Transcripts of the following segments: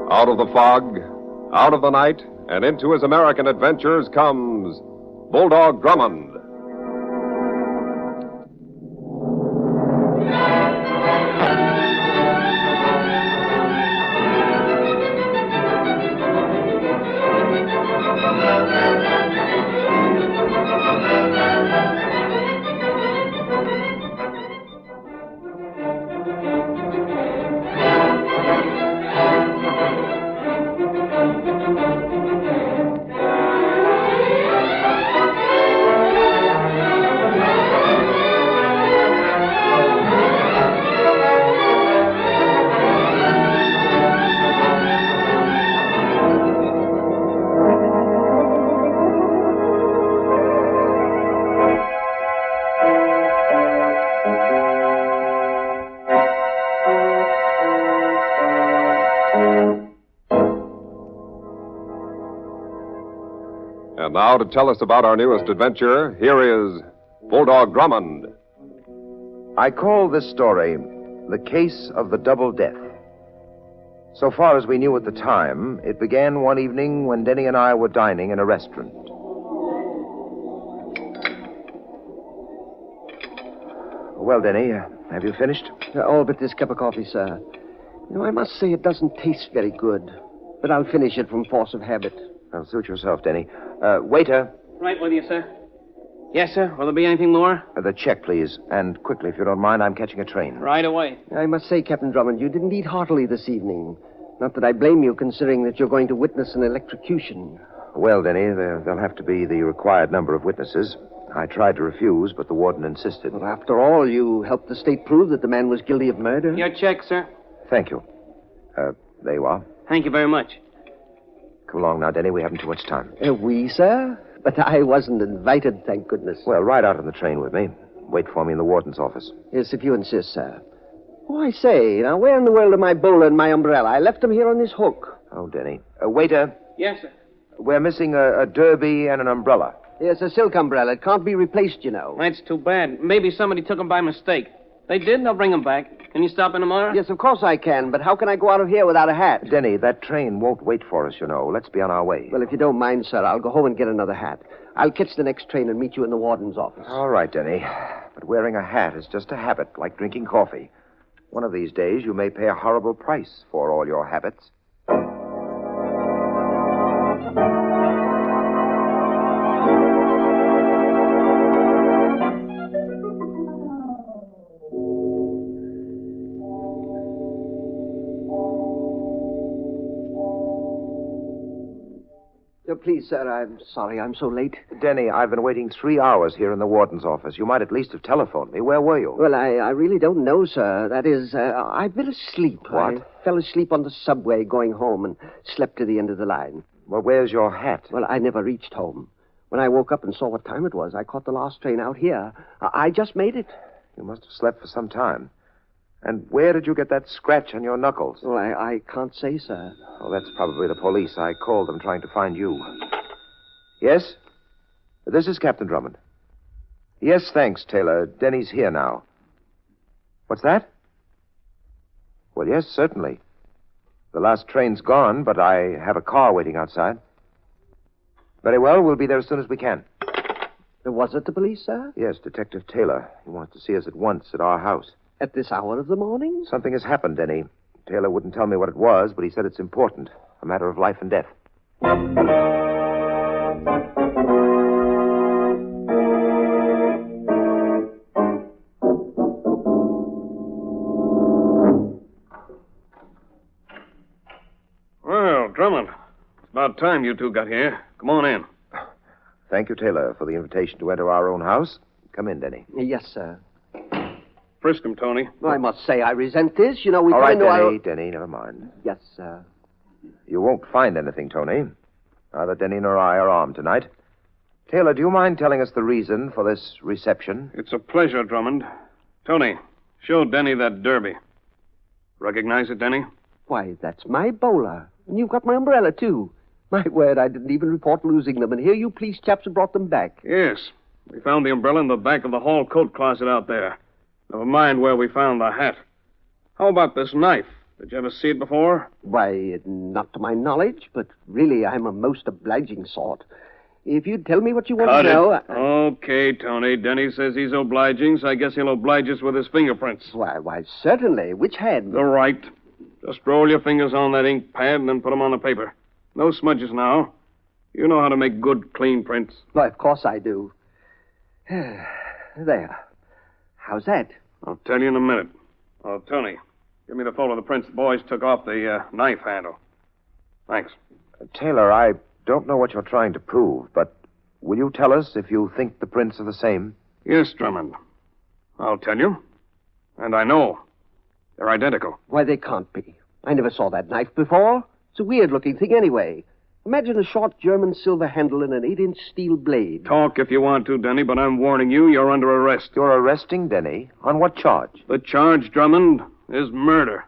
Out of the fog, out of the night, and into his American adventures comes Bulldog Drummond. And now to tell us about our newest adventure, here is Bulldog Drummond. I call this story The Case of the Double Death. So far as we knew at the time, it began one evening when Denny and I were dining in a restaurant. Well, Denny, have you finished? All but this cup of coffee, sir. I must say it doesn't taste very good, but I'll finish it from force of habit. Well, suit yourself, Denny. Waiter. Right with you, sir. Yes, sir. Will there be anything more? The check, please. And quickly, if you don't mind, I'm catching a train. Right away. I must say, Captain Drummond, you didn't eat heartily this evening. Not that I blame you, considering that you're going to witness an electrocution. Well, Denny, there'll have to be the required number of witnesses. I tried to refuse, but the warden insisted. Well, after all, you helped the state prove that the man was guilty of murder. Your check, sir. Thank you. There you are. Thank you very much. Come along now, Denny. We haven't too much time. We, sir? But I wasn't invited, thank goodness. Well, ride out on the train with me. Wait for me in the warden's office. Yes, if you insist, sir. Oh, I say, now, where in the world are my bowler and my umbrella? I left them here on this hook. Oh, Denny. Waiter. Yes, sir. We're missing a derby and an umbrella. Yes, a silk umbrella. It can't be replaced, you know. That's too bad. Maybe somebody took them by mistake. They did, they'll bring them back. Can you stop in tomorrow? Yes, of course I can, but how can I go out of here without a hat? Denny, that train won't wait for us, you know. Let's be on our way. Well, if you don't mind, sir, I'll go home and get another hat. I'll catch the next train and meet you in the warden's office. All right, Denny. But wearing a hat is just a habit, like drinking coffee. One of these days, you may pay a horrible price for all your habits. Please, sir, I'm sorry I'm so late. Denny, I've been waiting 3 hours here in the warden's office. You might at least have telephoned me. Where were you? Well, I really don't know, sir. That is, I've been asleep. What? I fell asleep on the subway going home and slept to the end of the line. Well, where's your hat? Well, I never reached home. When I woke up and saw what time it was, I caught the last train out here. I just made it. You must have slept for some time. And where did you get that scratch on your knuckles? Well, I can't say, sir. Oh, that's probably the police. I called them trying to find you. Yes? This is Captain Drummond. Yes, thanks, Taylor. Denny's here now. What's that? Well, yes, certainly. The last train's gone, but I have a car waiting outside. Very well, we'll be there as soon as we can. Was it the police, sir? Yes, Detective Taylor. He wants to see us at once at our house. At this hour of the morning? Something has happened, Denny. Taylor wouldn't tell me what it was, but he said it's important. A matter of life and death. Well, Drummond, it's about time you two got here. Come on in. Thank you, Taylor, for the invitation to enter our own house. Come in, Denny. Yes, sir. Frisk him, Tony. Well, I must say I resent this. You know, we All right, find Denny, Denny, never mind. Yes, sir. You won't find anything, Tony. Neither Denny nor I are armed tonight. Taylor, do you mind telling us the reason for this reception? It's a pleasure, Drummond. Tony, show Denny that derby. Recognize it, Denny? Why, that's my bowler. And you've got my umbrella, too. My word, I didn't even report losing them, and here you police chaps have brought them back. Yes. We found the umbrella in the back of the hall coat closet out there. Never mind where we found the hat. How about this knife? Did you ever see it before? Why, not to my knowledge, but really I'm a most obliging sort. If you'd tell me what you want Cut to know... it. Okay, Tony. Denny says he's obliging, so I guess he'll oblige us with his fingerprints. Why, certainly. Which hand? The right. Just roll your fingers on that ink pad and then put them on the paper. No smudges now. You know how to make good, clean prints. Why, of course I do. There. How's that? I'll tell you in a minute. Oh, Tony, give me the photo of the prints the boys took off the knife handle. Thanks. Taylor, I don't know what you're trying to prove, but will you tell us if you think the prints are the same? Yes, Drummond. I'll tell you. And I know. They're identical. Why, they can't be. I never saw that knife before. It's a weird-looking thing anyway. Imagine a short German silver handle and an 8-inch steel blade. Talk if you want to, Denny, but I'm warning you, you're under arrest. You're arresting Denny? On what charge? The charge, Drummond, is murder.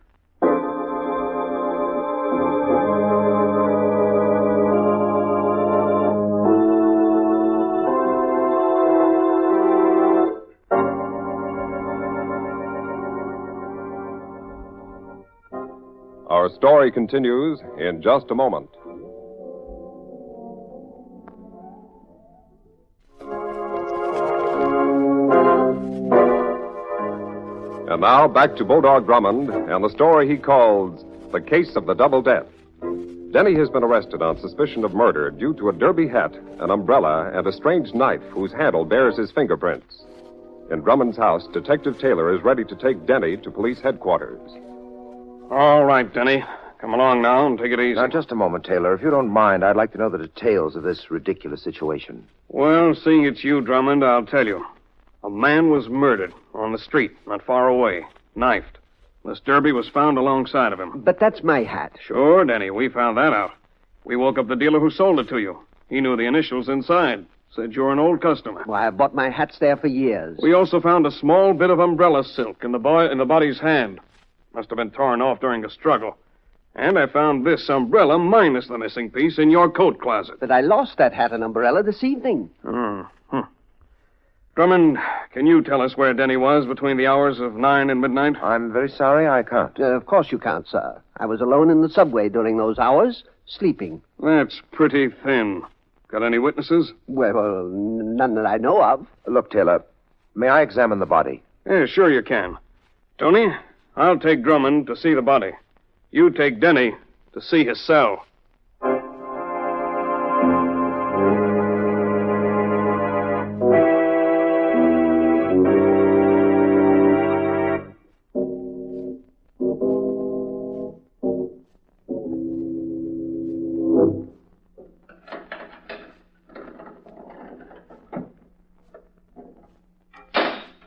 Our story continues in just a moment. And now, back to Bulldog Drummond and the story he calls The Case of the Double Death. Denny has been arrested on suspicion of murder due to a derby hat, an umbrella, and a strange knife whose handle bears his fingerprints. In Drummond's house, Detective Taylor is ready to take Denny to police headquarters. All right, Denny. Come along now and take it easy. Now, just a moment, Taylor. If you don't mind, I'd like to know the details of this ridiculous situation. Well, seeing it's you, Drummond, I'll tell you. A man was murdered on the street, not far away, knifed. This derby was found alongside of him. But that's my hat. Sure, Denny, we found that out. We woke up the dealer who sold it to you. He knew the initials inside. Said you're an old customer. Why, I've bought my hats there for years. We also found a small bit of umbrella silk in the body's hand. Must have been torn off during a struggle. And I found this umbrella minus the missing piece in your coat closet. But I lost that hat and umbrella this evening. Drummond, can you tell us where Denny was between the hours of 9 and midnight? I'm very sorry, I can't. Of course you can't, sir. I was alone in the subway during those hours, sleeping. That's pretty thin. Got any witnesses? Well, none that I know of. Look, Taylor, may I examine the body? Yeah, sure you can. Tony, I'll take Drummond to see the body. You take Denny to see his cell.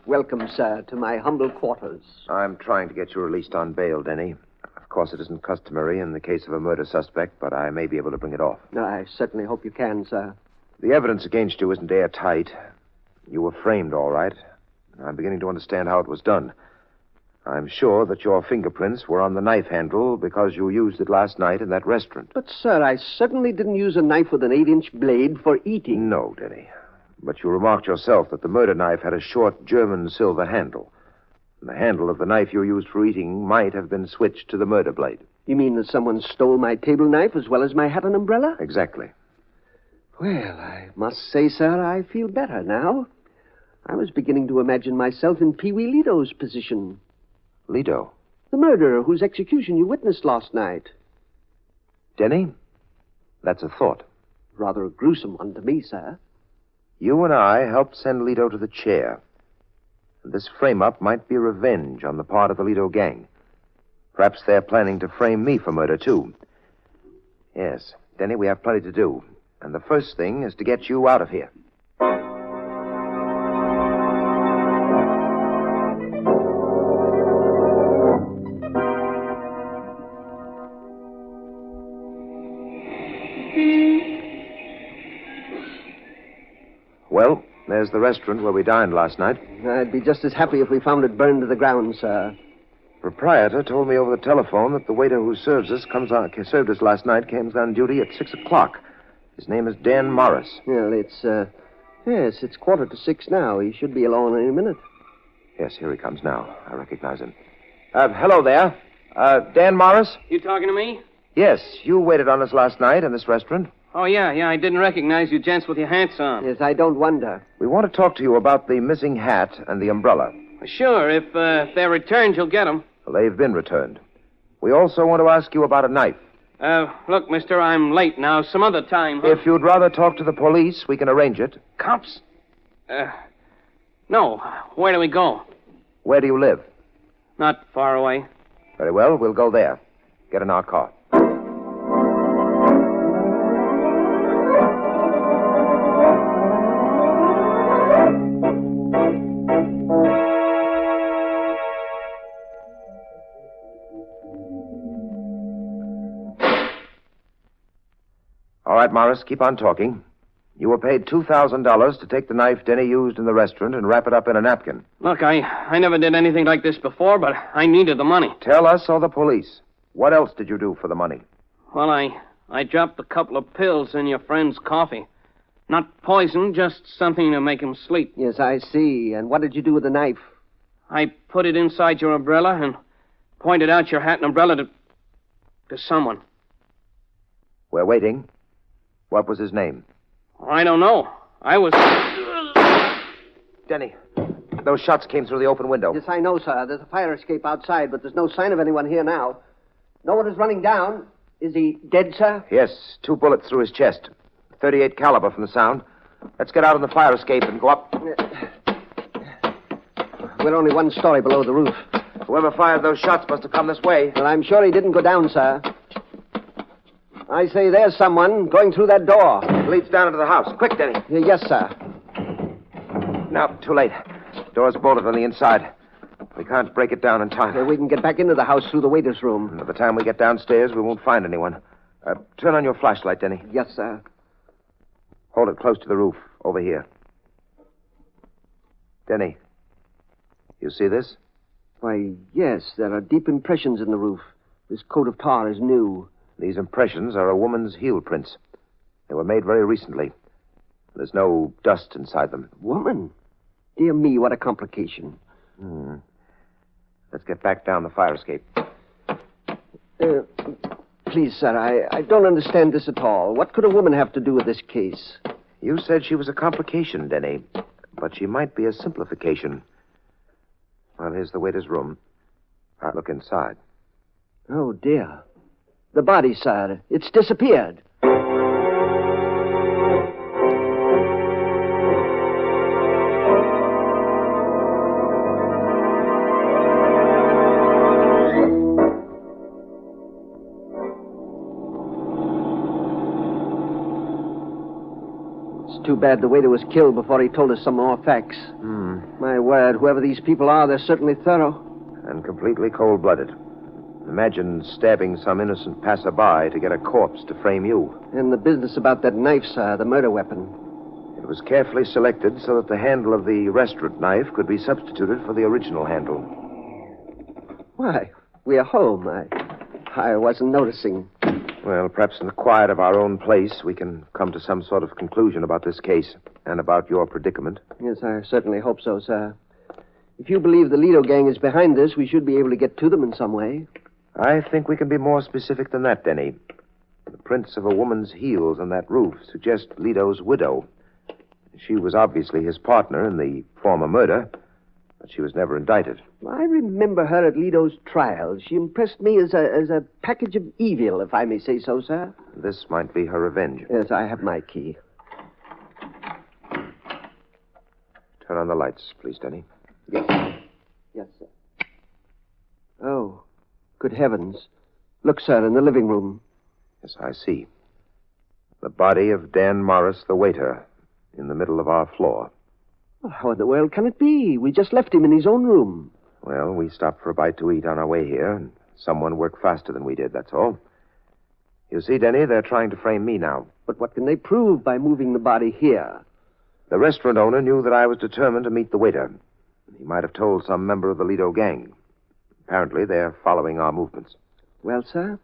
Welcome, sir, to my humble quarters. I'm trying to get you released on bail, Denny. Of course, it isn't customary in the case of a murder suspect, but I may be able to bring it off. I certainly hope you can, sir. The evidence against you isn't airtight. You were framed, all right. I'm beginning to understand how it was done. I'm sure that your fingerprints were on the knife handle because you used it last night in that restaurant. But, sir, I certainly didn't use a knife with an 8-inch blade for eating. No, Denny. But you remarked yourself that the murder knife had a short German silver handle. And the handle of the knife you used for eating might have been switched to the murder blade. You mean that someone stole my table knife as well as my hat and umbrella? Exactly. Well, I must say, sir, I feel better now. I was beginning to imagine myself in Pee Wee Lito's position. Lito? The murderer whose execution you witnessed last night. Denny, that's a thought. Rather a gruesome one to me, sir. You and I helped send Lito to the chair. And this frame-up might be revenge on the part of the Lito gang. Perhaps they're planning to frame me for murder, too. Yes, Denny, we have plenty to do. And the first thing is to get you out of here. Well, there's the restaurant where we dined last night. I'd be just as happy if we found it burned to the ground, sir. Proprietor told me over the telephone that the waiter who served us last night came on duty at 6 o'clock. His name is Dan Morris. Well, it's 5:45 now. He should be along any minute. Yes, here he comes now. I recognize him. Hello there. Dan Morris? You talking to me? Yes, you waited on us last night in this restaurant. Oh, yeah. I didn't recognize you gents with your hats on. Yes, I don't wonder. We want to talk to you about the missing hat and the umbrella. Sure, if they're returned, you'll get them. Well, they've been returned. We also want to ask you about a knife. Look, mister, I'm late now. Some other time, huh? If you'd rather talk to the police, we can arrange it. Cops? No. Where do we go? Where do you live? Not far away. Very well, we'll go there. Get in our car. All right, Morris, keep on talking. You were paid $2,000 to take the knife Denny used in the restaurant and wrap it up in a napkin. Look, I never did anything like this before, but I needed the money. Tell us or the police. What else did you do for the money? Well, I dropped a couple of pills in your friend's coffee. Not poison, just something to make him sleep. Yes, I see. And what did you do with the knife? I put it inside your umbrella and pointed out your hat and umbrella to someone. We're waiting. What was his name? I don't know. I was... Denny, those shots came through the open window. Yes, I know, sir. There's a fire escape outside, but there's no sign of anyone here now. No one is running down. Is he dead, sir? Yes, 2 bullets through his chest. 38 caliber from the sound. Let's get out on the fire escape and go up. We're only 1 story below the roof. Whoever fired those shots must have come this way. Well, I'm sure he didn't go down, sir. I say there's someone going through that door. It leads down into the house. Quick, Denny. Yes, sir. No, too late. Door's bolted on the inside. We can't break it down in time. We can get back into the house through the waiter's room. By the time we get downstairs, we won't find anyone. Turn on your flashlight, Denny. Yes, sir. Hold it close to the roof, over here. Denny, you see this? Why, yes, there are deep impressions in the roof. This coat of tar is new. These impressions are a woman's heel prints. They were made very recently. There's no dust inside them. Woman? Dear me, what a complication. Let's get back down the fire escape. Please, sir, I don't understand this at all. What could a woman have to do with this case? You said she was a complication, Denny. But she might be a simplification. Well, here's the waiter's room. I'll look inside. Oh, dear. The body, sir. It's disappeared. It's too bad the waiter was killed before he told us some more facts. My word, whoever these people are, they're certainly thorough. And completely cold-blooded. Imagine stabbing some innocent passerby to get a corpse to frame you. And the business about that knife, sir, the murder weapon. It was carefully selected so that the handle of the restaurant knife could be substituted for the original handle. Why, we're home. I wasn't noticing. Well, perhaps in the quiet of our own place, we can come to some sort of conclusion about this case and about your predicament. Yes, I certainly hope so, sir. If you believe the Lido gang is behind this, we should be able to get to them in some way. I think we can be more specific than that, Denny. The prints of a woman's heels on that roof suggest Lido's widow. She was obviously his partner in the former murder, but she was never indicted. I remember her at Lido's trial. She impressed me as a package of evil, if I may say so, sir. This might be her revenge. Yes, I have my key. Turn on the lights, please, Denny. Yes. Yes, sir. Oh, good heavens. Look, sir, in the living room. Yes, I see. The body of Dan Morris, the waiter, in the middle of our floor. Well, how in the world can it be? We just left him in his own room. Well, we stopped for a bite to eat on our way here, and someone worked faster than we did, that's all. You see, Denny, they're trying to frame me now. But what can they prove by moving the body here? The restaurant owner knew that I was determined to meet the waiter. He might have told some member of the Lido gang. Apparently, they're following our movements. Well, sir,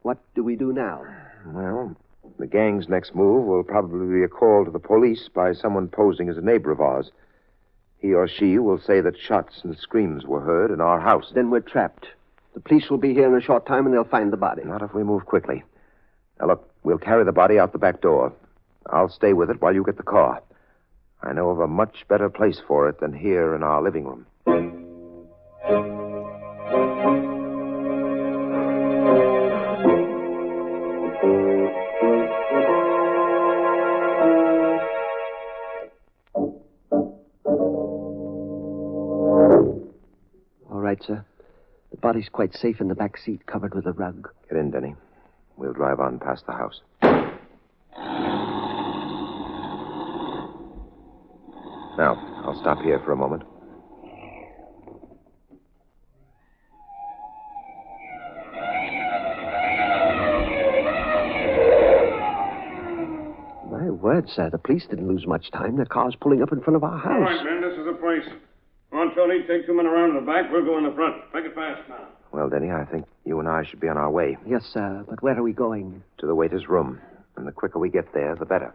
what do we do now? Well, the gang's next move will probably be a call to the police by someone posing as a neighbor of ours. He or she will say that shots and screams were heard in our house. Then we're trapped. The police will be here in a short time, and they'll find the body. Not if we move quickly. Now, look, we'll carry the body out the back door. I'll stay with it while you get the car. I know of a much better place for it than here in our living room. All right, sir. The body's quite safe in the back seat, covered with a rug. Get in, Denny. We'll drive on past the house. Now, I'll stop here for a moment. My word, sir, the police didn't lose much time. Their car's pulling up in front of our All house. right, men, this is the place. Come on, Tony, take 2 men around the back. We'll go in the front. Make it fast now. Well, Denny, I think you and I should be on our way Yes, sir, but where are we going? to the waiter's room. And the quicker we get there, the better.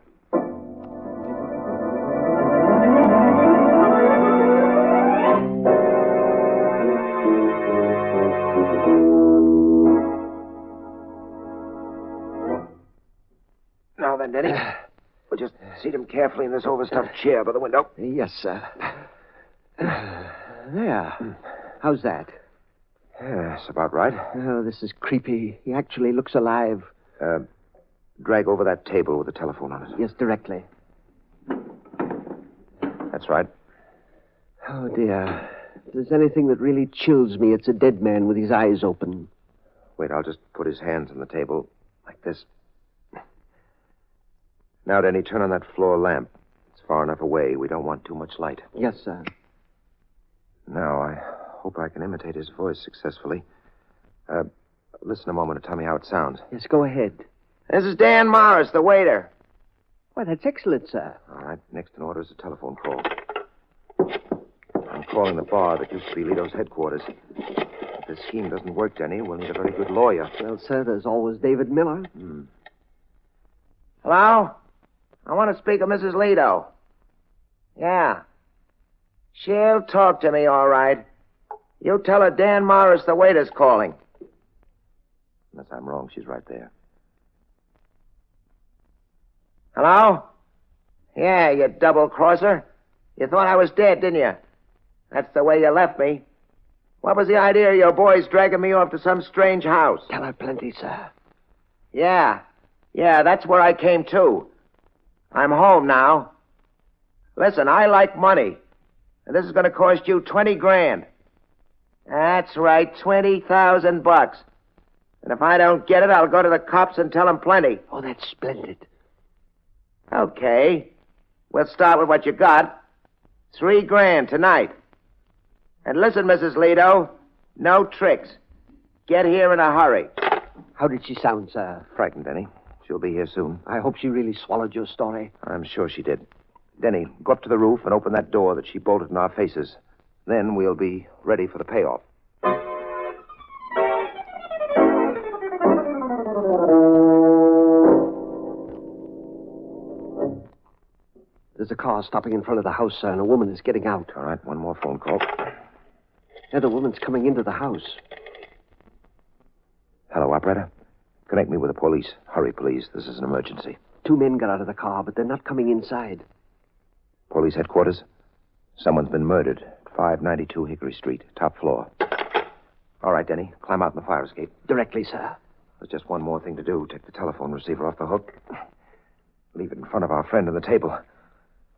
Now then, Denny, we'll just seat him carefully in this overstuffed chair by the window. Yes, sir. There. How's that? Yes, about right. Oh, this is creepy. He actually looks alive. Drag over that table with the telephone on it. Yes, directly. That's right. Oh, dear. If there's anything that really chills me, it's a dead man with his eyes open. Wait, I'll just put his hands on the table like this. Now, Denny, turn on that floor lamp. It's far enough away. We don't want too much light. Yes, sir. Now, I hope I can imitate his voice successfully. Listen a moment and tell me how it sounds. Yes, go ahead. This is Dan Morris, the waiter. Why, that's excellent, sir. All right, next in order is a telephone call. I'm calling the bar that used to be Lito's headquarters. If this scheme doesn't work, Denny, we'll need a very good lawyer. Well, sir, there's always David Miller. Hello? I want to speak to Mrs. Lito. Yeah. She'll talk to me, all right. You tell her Dan Morris, the waiter's calling. Unless I'm wrong, she's right there. Hello? Yeah, you double-crosser. You thought I was dead, didn't you? That's the way you left me. What was the idea of your boys dragging me off to some strange house? Tell her plenty, sir. Yeah, that's where I came to. I'm home now. Listen, I like money. And this is going to cost you 20 grand. That's right, 20,000 bucks. And if I don't get it, I'll go to the cops and tell them plenty. Oh, that's splendid. Okay. We'll start with what you got. 3 grand tonight. And listen, Mrs. Lito, no tricks. Get here in a hurry. How did she sound, sir? Frightened, Denny. She'll be here soon. I hope she really swallowed your story. I'm sure she did. Denny, go up to the roof and open that door that she bolted in our faces. Then we'll be ready for the payoff. There's a car stopping in front of the house, sir, and a woman is getting out. All right, one more phone call. Yeah, the woman's coming into the house. Hello, operator. Connect me with the police. Hurry, please. This is an emergency. 2 men got out of the car, but they're not coming inside. Police headquarters? Someone's been murdered at 592 Hickory Street, top floor. All right, Denny. Climb out in the fire escape. Directly, sir. There's just one more thing to do. Take the telephone receiver off the hook. Leave it in front of our friend on the table.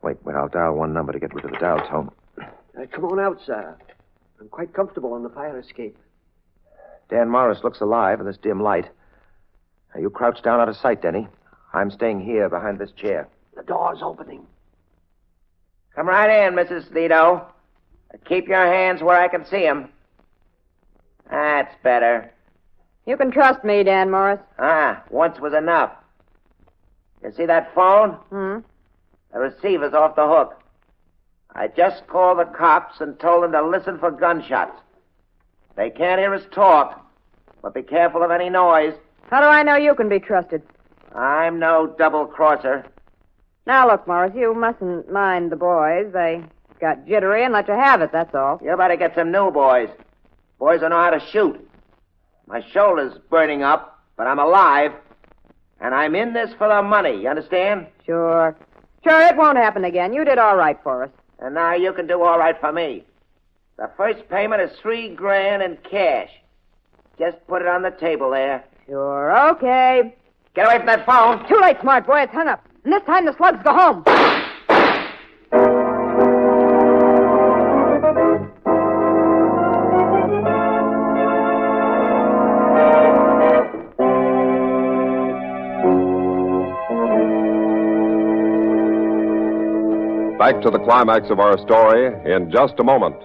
Wait, I'll dial one number to get rid of the dial tone. Come on out, sir. I'm quite comfortable on the fire escape. Dan Morris looks alive in this dim light. Now, you crouch down out of sight, Denny. I'm staying here behind this chair. The door's opening. Come right in, Mrs. Lito. Keep your hands where I can see them. That's better. You can trust me, Dan Morris. Once was enough. You see that phone? The receiver's off the hook. I just called the cops and told them to listen for gunshots. They can't hear us talk, but be careful of any noise. How do I know you can be trusted? I'm no double-crosser. Now, look, Morris, you mustn't mind the boys. They got jittery and let you have it, that's all. You better get some new boys. Boys who know how to shoot. My shoulder's burning up, but I'm alive. And I'm in this for the money, you understand? Sure. Sure, it won't happen again. You did all right for us. And now you can do all right for me. The first payment is $3,000 in cash. Just put it on the table there. Sure, okay. Get away from that phone. Too late, smart boy. It's hung up. And this time the slugs go home. Back to the climax of our story in just a moment.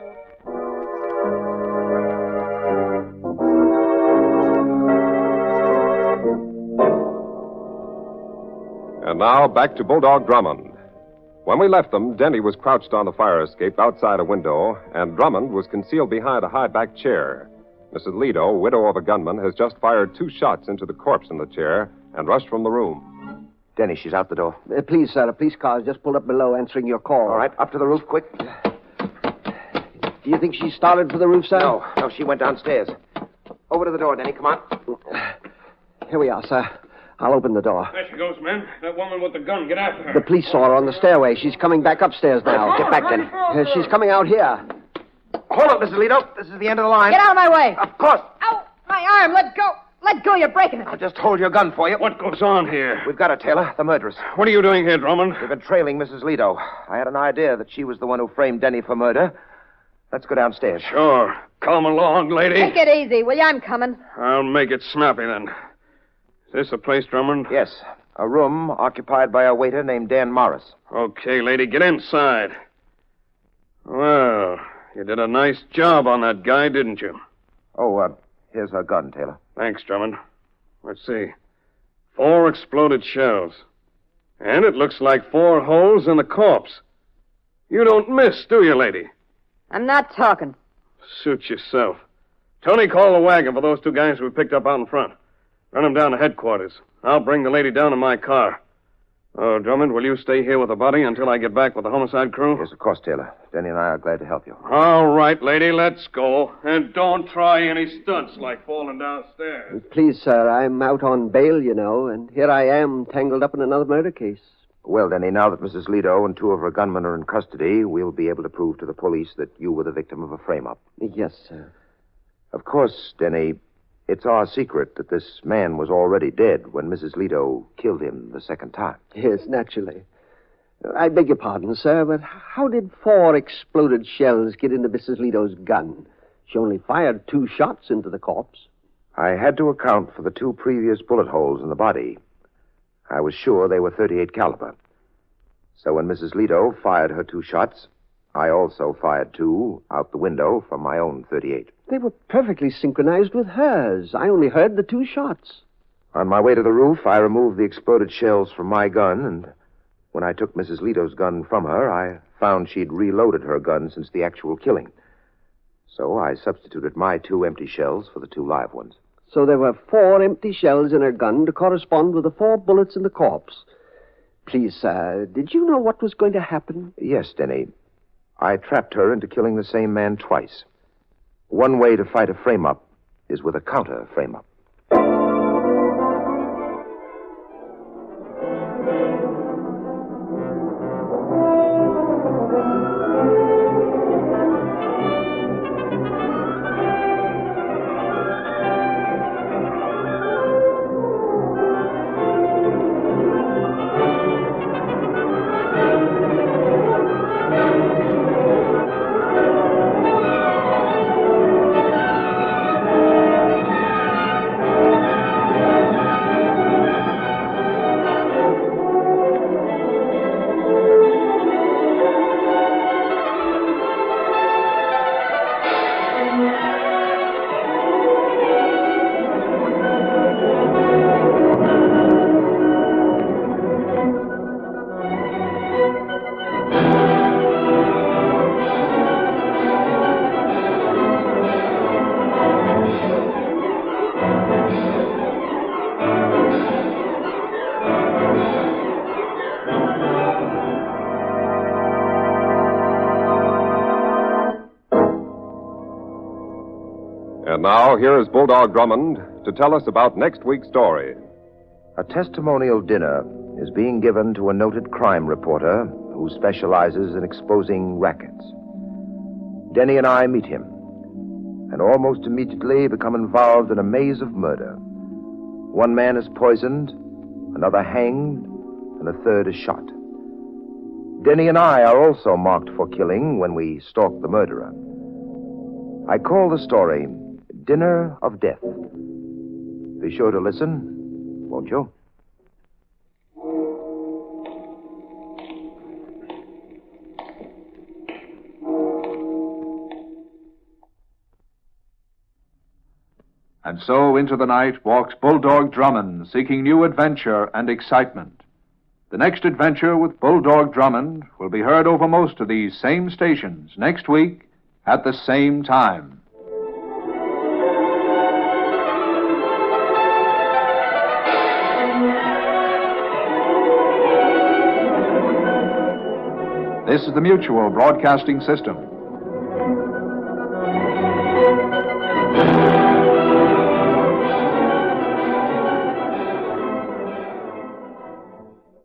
And now, back to Bulldog Drummond. When we left them, Denny was crouched on the fire escape outside a window, and Drummond was concealed behind a high-backed chair. Mrs. Lido, widow of a gunman, has just fired 2 shots into the corpse in the chair and rushed from the room. Denny, she's out the door. Please, sir, a police car's just pulled up below answering your call. All right, up to the roof, quick. Do you think she started for the roof, sir? No, she went downstairs. Over to the door, Denny, come on. Here we are, sir. I'll open the door. There she goes, men. That woman with the gun. Get after her. The police saw her on the stairway. She's coming back upstairs now. Get back, Denny. She's coming out here. Hold up, Mrs. Lido. This is the end of the line. Get out of my way. Of course. Ow! My arm. Let go. Let go. You're breaking it. I'll just hold your gun for you. What goes on here? We've got her, Taylor, the murderess. What are you doing here, Drummond? We've been trailing Mrs. Lido. I had an idea that she was the one who framed Denny for murder. Let's go downstairs. Sure. Come along, lady. Take it easy, will you? I'm coming. I'll make it snappy, then. Is this the place, Drummond? Yes, a room occupied by a waiter named Dan Morris. Okay, lady, get inside. Well, you did a nice job on that guy, didn't you? Oh, here's her gun, Taylor. Thanks, Drummond. Let's see. 4 exploded shells. And it looks like 4 holes in the corpse. You don't miss, do you, lady? I'm not talking. Suit yourself. Tony, call the wagon for those 2 guys we picked up out in front. Run them down to headquarters. I'll bring the lady down in my car. Oh, Drummond, will you stay here with the body until I get back with the homicide crew? Yes, of course, Taylor. Denny and I are glad to help you. All right, lady, let's go. And don't try any stunts like falling downstairs. Please, sir, I'm out on bail, you know, and here I am tangled up in another murder case. Well, Denny, now that Mrs. Lido and 2 of her gunmen are in custody, we'll be able to prove to the police that you were the victim of a frame-up. Yes, sir. Of course, Denny, it's our secret that this man was already dead when Mrs. Lido killed him the second time. Yes, naturally. I beg your pardon, sir, but how did 4 exploded shells get into Mrs. Lido's gun? She only fired 2 shots into the corpse. I had to account for the 2 previous bullet holes in the body. I was sure they were .38 caliber. So when Mrs. Lido fired her 2 shots, I also fired 2 out the window from my own .38. They were perfectly synchronized with hers. I only heard the 2 shots. On my way to the roof, I removed the exploded shells from my gun, and when I took Mrs. Lido's gun from her, I found she'd reloaded her gun since the actual killing. So I substituted my 2 empty shells for the 2 live ones. So there were 4 empty shells in her gun to correspond with the 4 bullets in the corpse. Please, sir, did you know what was going to happen? Yes, Denny. I trapped her into killing the same man twice. One way to fight a frame-up is with a counter frame-up. And now, here is Bulldog Drummond to tell us about next week's story. A testimonial dinner is being given to a noted crime reporter who specializes in exposing rackets. Denny and I meet him, and almost immediately become involved in a maze of murder. One man is poisoned, another hanged, and a third is shot. Denny and I are also marked for killing when we stalk the murderer. I call the story Dinner of Death. Be sure to listen, won't you? And so into the night walks Bulldog Drummond, seeking new adventure and excitement. The next adventure with Bulldog Drummond will be heard over most of these same stations next week at the same time. This is the Mutual Broadcasting System.